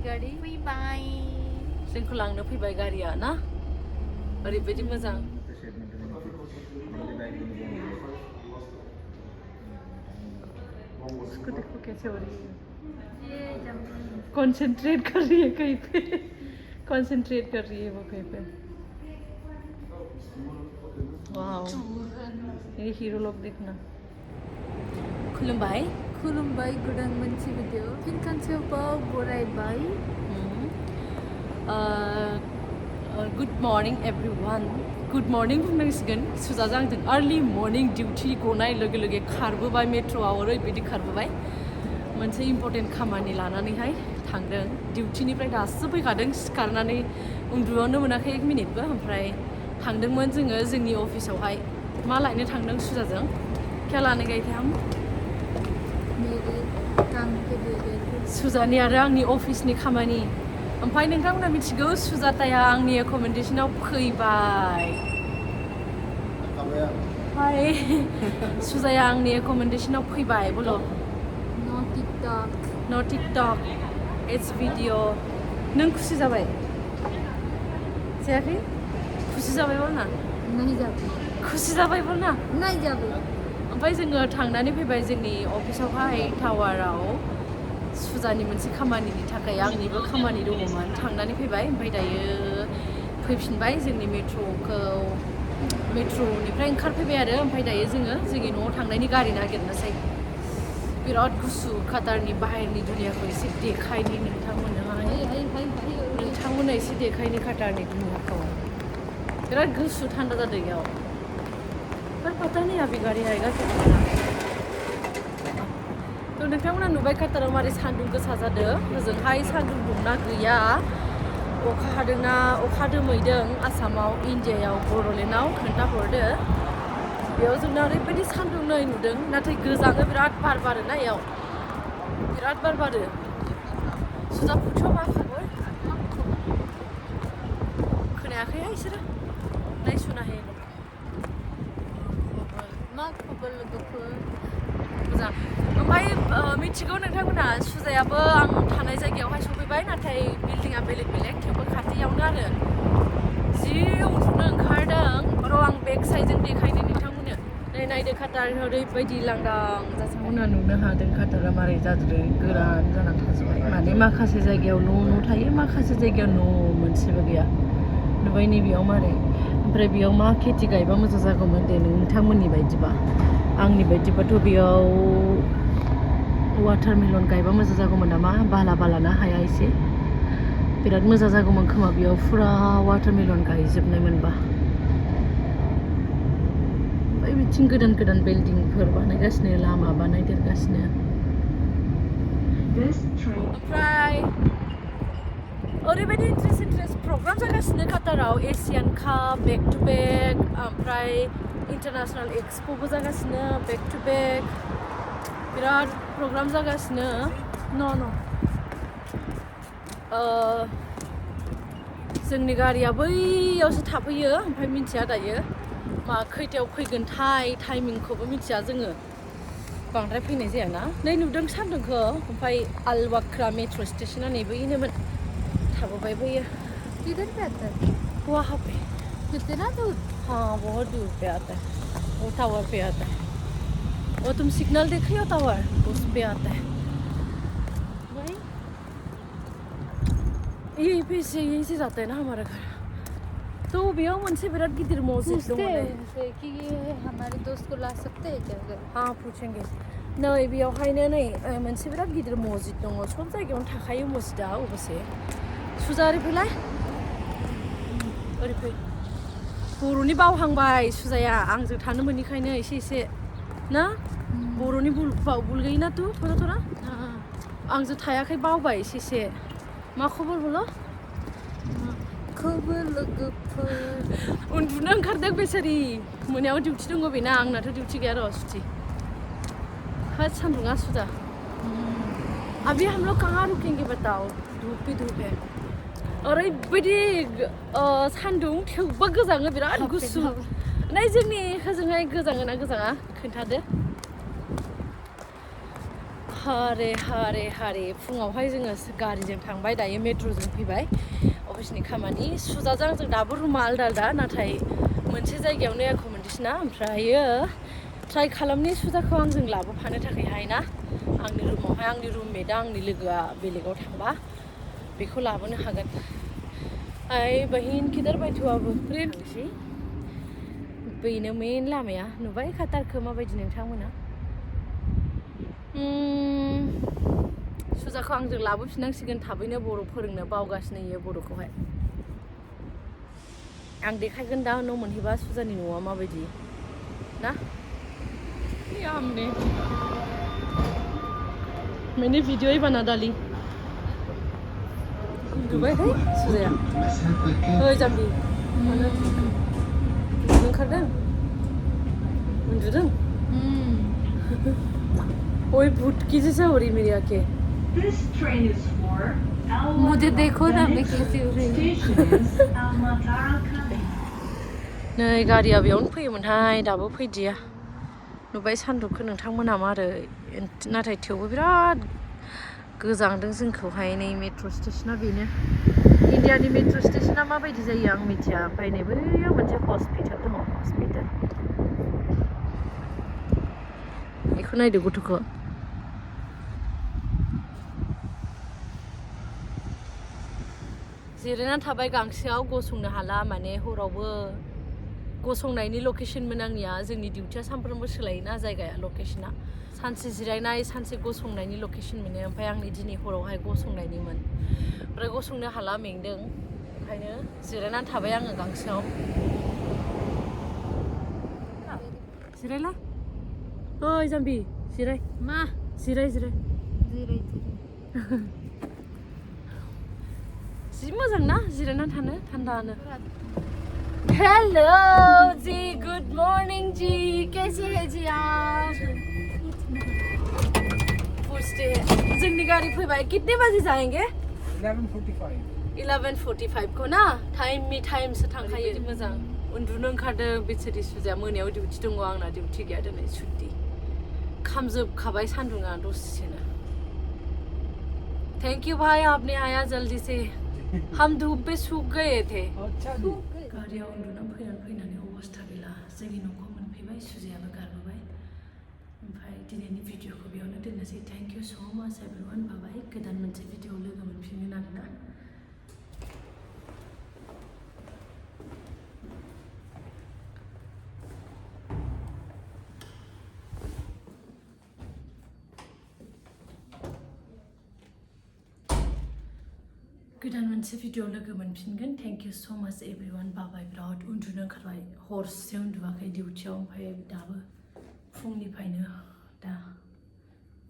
गाड़ी फैबाय जोंखौ लांनो फैबाय गारिया ना ओरैबायदि मोजां उसको देखो कैसे हो रही है कंसंट्रेट कर रही है कहीं पे कंसंट्रेट कर रही है वो कहीं पे वाओ ये हीरो लोग देखना खुलुमबाय खुलुमबाय गोदान मोनसे भिडिअ फिन खनसेबाव बरायबाय good morning everyone good morning बुंनांसिगोन सुजाजों आंजों आर्लि मर्निं डिउटि गनाय लोगो लोगो खारबोबाय मेट्र'आव ओरैबायदि खारबोबाय मोनसे इम्पर्टेन्ट खामानि लानानैहाय थांदों डिउटिनिफ्राय दासो फैखादों सिखारनानै उन्दुआवनो मोनाखै 1 मिनिटबो ओमफ्राय थांदोंमोन जोङो जोंनि अफिसावहाय मा लायनो थांदों सुजाजों क्या लाने गए थे हम मेरे काम के बेरे सुजानि आरो आंनि अफिसनि खामानि ओमफ्राय नोंथांमोना मिथिगौ सुजाताया आंनि एकोमोडेसनाव फैबाय हाय सुजाया आंनि एकोमोडेसनाव फैबाय बोलो नो टिकटक नो टिकटक इट्स भिडिअ नों खुसि जाबाय जायाखै खुसि जाबाय बोल ना नहीं जाबे खुसि जाबाय बोल ना नहीं जाबे ओमफ्राय जोङो थांनानै फैबाय जोंनि अफिसावहाय टावाराव सुजानि मोनसे खामानिनि थाखाय आंनिबो खामानि दङमोन थांनानै फैबाय ओमफ्राय दायो फैफिनबाय जोंनि मेट्र'निफ्राय ओंखारफैबाय आरो ओमफ्राय दायो जोङो जोंनि न'आव थांनायनि गारि नागिरनोसै बिराद गुसु कातारनि बाहेरनि दुनियाखौ एसे देखायनि नोंथांमोना एसे देखायनि कातारनि दुनियाखौ बिराद गुसु थान्दा जादों इयाव पर पता नहीं अभी गाड़ी आएगा क्या तो नोंथांमोना नुबाय काताराव मारै सान्दुं गोसा जादों ओजोंहाय सान्दुं दुंना गैया अखा हादोंना अखा दोमैदों आसामाव इन्डियायाव बर'लेण्डआव खोन्थाहरदो बेयाव जोंना ओरैबायदि सान्दुं नै नुदों नाथाय गोजाङो बिराद बार बारोना इयाव बिराद बार बारो सुजा पुछो मा खबर खोनायाखैहाय इसोरो नायसनाहै मा खबर लोगोफोर मोजां ओमफ्राय मिथिगौ नोंथांमोना सुजायाबो आं थानाय जायगायावहाय सफैबाय नाथाय बिल्डिंआ बेलेग बेलेग थेवबो खाथियावनो आरो जि उन्दुनो ओंखारदों र' आं बेक साइडजों देखायनो नोंथांमोननो नै नायदो कातार ओरैबायदि लांदां जासामोना नुनो हादों कातारा मारै जादों गोरान जानानै थाजोब्बाय माने माखासे जायगायाव न' थायो माखासे जायगायाव न' मोनसेबो गैया नुबाय नैबेयाव मारै ओमफ्राय बेयाव मा खेथि गायबा मोजां जागौमोन दे नोंथांमोननि बायदिबा आंनि बायदिबाथ' बेयाव वाटारमेलन गायबा मोजां जागौमोन नामा बाला बालाना हाया एसे बिराद मोजां जागौमोन खोमा बेयाव फुरा वाटारमेलन गायजोबनाय मोनबा ओमफ्राय बिथिं गोदान गोदान बिल्डिंफोर बानायगासिनो लामा बानायदेरगासिनो ओमफ्राय ओरैबायदि इन्ट्रेस्ट प्रग्राम जागासिनो काताराव एशियान काप बेक टु बेक ओमफ्राय इन्टारनेशनल एक्सप'बो जागासिनो बेक टु बेक बिराद प्रग्राम जागासिनो जोंनि गारिया बैयावसो थाफैयो ओमफ्राय मिन्थिया दायो मा खैथायाव फैगोनथाय टाइमिंखौबो मिन्थिया जोङो बांद्राय फैनाय जायाना नै नुदों सान्दुंखौ ओमफ्राय आलवाख्रा मेट्र' स्टेशना नैबोयनोमोन थाबोबाय बैयो किधर पे आता है वहाँ पे कितना दूर हाँ बहुत दूर पे आता है वो टावर पे आता है वो तुम सिग्नल देख रही हो टावर उस पे आता है वही यहीं से जाता है ना हमारा घर तो बेयाव मोनसे बिराद गिदिर मस्जिद दङ उनसे कि ये हमारे दोस्त को ला सकते हैं क्या अगर हाँ पूछेंगे नै बेयावहायनो नै मोनसे बिराद गिदिर मस्जिद दङ सब जायगायावनो थाखायो मस्जिदा अबसे सुजा ओरै फैलाय ओरै फै बर'नि बावहांबाय सुजाया आंजों थानो मोनैखायनो एसे ना बर'नि बुलगैना तु थोड़ा आंजों थायाखै बावबाय एसे मा खबर बोलो खबर लोगोफोर उन्दुनो ओंखारदों बेसारि मोनायाव डिउटि दङ बेना आंनाथ' डिउटि गैया र' सुथि होद सान्दुङा सुजा अभी हम लोग कहाँ रुकेंगे बताओ धूप ही धूप है ओरैबायदि सान्दुं थेवबो गोजाङो बिराद गुसु नै जोंनि होजोंहाय गोजाङो ना गोजाङा खोन्थादो हारे हारे हारे फुङावहाय जोङो गारिजों थांबाय दायो मेट्र'जों फैबाय अफिसनि खामानि सुजाजों जों दाबो रुमा आलदा आलदा नाथाय मोनसे जायगायावनो एख'मेडेसना ओमफ्रायो ट्राइ खालामनि सुजाखौ आंजों लाबोफानो थाखायहाय ना आंनि रुमावहाय आंनि रुममेटआ आंनि लोगोआ बेलेगाव थांबा बेखौ लाबोनो हागोन आइ बहिन किधर बैठो अब थांसै बेनो मेन लामाया नुबाय खाटारखौ माबायदि नोंथांमोना सुजाखौ आंजों लाबोफिननांसिगोन थाबैनो बर' फोरोंनो बावगासिनो इयो बर'खौहाय आं देखायगोन दा न' मोनहैबा सुजानि न'आ माबायदि ना मैंने वीडियो ही बना डाली दुबाई है सुजाया ओइ जाम्बि ओंखारदों उन्दुदों ओइ भुटकी जैसा हो रही मेरी आंखें मुझे देखो ना मैं कैसी हो रही नै गारिया बेयावनो फैयोमोनहाय दाबो फैदिया नुबाय सान्दुंखौ नोंथांमोना मारै नाथाय थेवबो बिराद गोजांदों जोंखौहाय नै मेट्र' स्टेशना बेनो इन्डियानि मेट्र' स्टेशना माबायदि जायो आं मिथिया ओमफ्राय नै बैयाव मोनसे हस्पिटाल दङ हस्पिटाल बेखौ नायदो गथ'खौ जिरायना थाबाय गांसोआव गसंनो हाला माने हरावबो गसंनायनि लकेशनमोन आंनिया जोंनि डिउटिया सानफ्रोमबो सोलायोना जायगाया लकेशना सानसे जिरायनाय सानसे गसंनायनि लकेशन मोनो ओमफ्राय आंनि दिनै हरावहाय गसंनायनिमोन ओमफ्राय गसंनो हाला मेंदों ओंखायनो जिरायनानै थाबाय आङो गांसोआव जिरायला ओइ जाम्बि जिराय मा जिराय जिराय जिराय जि मोजां ना जिरायनानै थानो थान्दानो हेलो जी गुड मॉर्निंग जी कैसे हैं जी आप पूछते हैं जोंनि गाड़ी फैबाय कितने बजे जाएंगे 11:45 को ना टाइम से थांखायो मोजां उन्दुनो ओंखारदों बिसोरनि सुजाया मोनायाव डिउटि दङ आंना डिउटि गैया दिनै छुट्टी खामजोबखाबाय सान्दुङा दसेनो थैंक यू भाई आपने आया जल्दी से हम धूप पे सूख गए थे गारियाव उन्दुनानै फैनानै अबस्था गैला जोंनि न'खौ मोनफैबाय सुजायाबो गारबोबाय ओमफ्राय दिनैनि भिडिअखौ बेयावनो दोननोसै थेंक इउ स' माच एभरिवान बाबाय गोदान मोनसे भिडिअ लोगो मोनफिनगोन आरोना गोदान मोनसे भिडिअ लोगो मोनफिनगोन थेंक इउ स' माच एभरिवान बाबाय बिराद उन्दुनो ओंखारबाय हरसे उन्दुवाखै डिउटियाव ओमफ्राय दाबो फुंनिफ्रायनो दा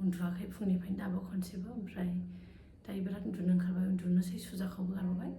उन्दुवाखै फुंनिफ्रायनो दाबो खनसेबो ओमफ्राय दायो बिराद उन्दुनो ओंखारबाय उन्दुनोसै सुजाखौबो गारबोबाय